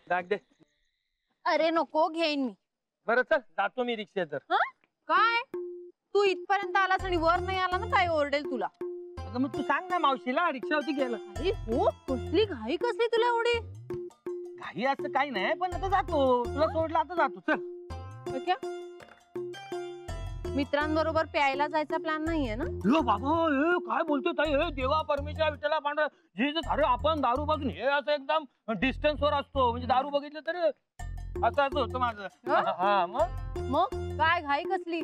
Bag दे. अरे नको, घेईन मी. बरं चल जातो मी रिक्षेत. तर काय तू इथपर्यंत आलास आणि वर नाही आला ना, काय ओरडेल तुला. अगं मग तू सांग ना मावशीला रिक्षावरती गेला. अरे हो, कसली घाई कसली तुला एवढी. घाई असं काही नाही, पण आता जातो. तुला सोडला आता जातो. चल. क्या मित्रांबरोबर प्यायला जायचा प्लॅन नाहीये ना? बाबा हे काय बोलतो ताई, हे देवा परमेश्वर विठ्ठला पांढरा जी अरे आपण दारू पासून हे असं एकदम डिस्टन्स वर असतो. म्हणजे दारू बघितलं तर असं असं होतं माझं. हा मग काय घाई कसली.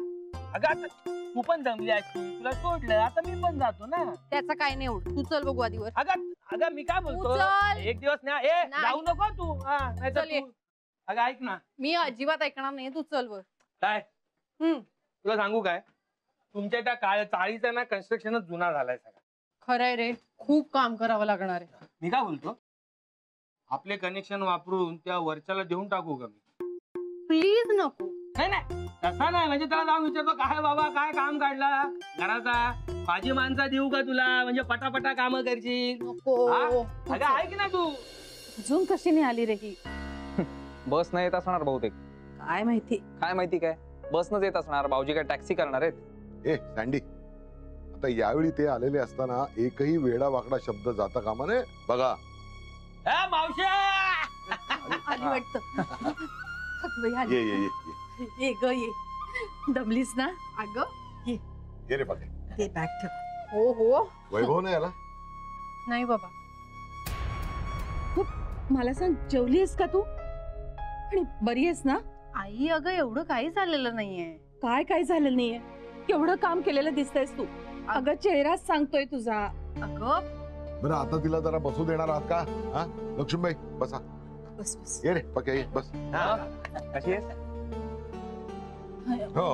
अगं आता तू पण दमली असती, तुला सोडलं आता मी पण जातो ना. त्याचं काय नाही एवढं, तू चल बघू आधीवर. अगं मी काय बोलतो, चल. एक दिवस नाही जाऊ नको तू. नाहीतर तू अगं ऐक ना. मी अजिबात ऐकणार नाही, तू चल वर. काय तुला सांगू काय, तुमच्या त्या चाळीचा ना कन्स्ट्रक्शनच जुना झालाय सगळा. खरंय रे, खूप काम करावं लागणार आहे. मी काय बोलतो, आपले कनेक्शन वापरून त्या वरच्याला देऊन टाकू का मी? प्लीज नको. नाही तसा नाही, म्हणजे त्याला जाऊन विचारतो काय बाबा काय काम काढला घराचा, माझी माणसा देऊ का तुला, म्हणजे पटापटा काम करशील. नको. अगं ऐक ना तू. अजून कशी नाही आली रे ही. बस नाही येत असणार बहुतेक. काय माहिती काय बस नच येत असणार. भाऊजी काय टॅक्सी करणार आहेत? ए सँडी, आता यावेळी ते आलेले असताना एकही वेडा वाकडा शब्द जाता कामा नये. बघा मावशी आली वाटतं. ये ये ये ये ग ये. दमलीस ना? अगं ये रे बघा. ते बॅग ठेव. हो वैभव नाही आला? नाही बाबा. मला सांग, जेवलीस का तू? आणि बरी आहेस ना? आई अगं एवढं काही झालेलं नाहीये. काय झालं नाहीये? केवढं काम केलेलं दिसतयस तू. अगं चेहराच सांगतोय तुझा. अगं बरं आता तिला जरा बसू देणार आहात का? हा लक्ष्मीबाई बसा. बस ये रे पक्या ये बस. कशी आहेस? हो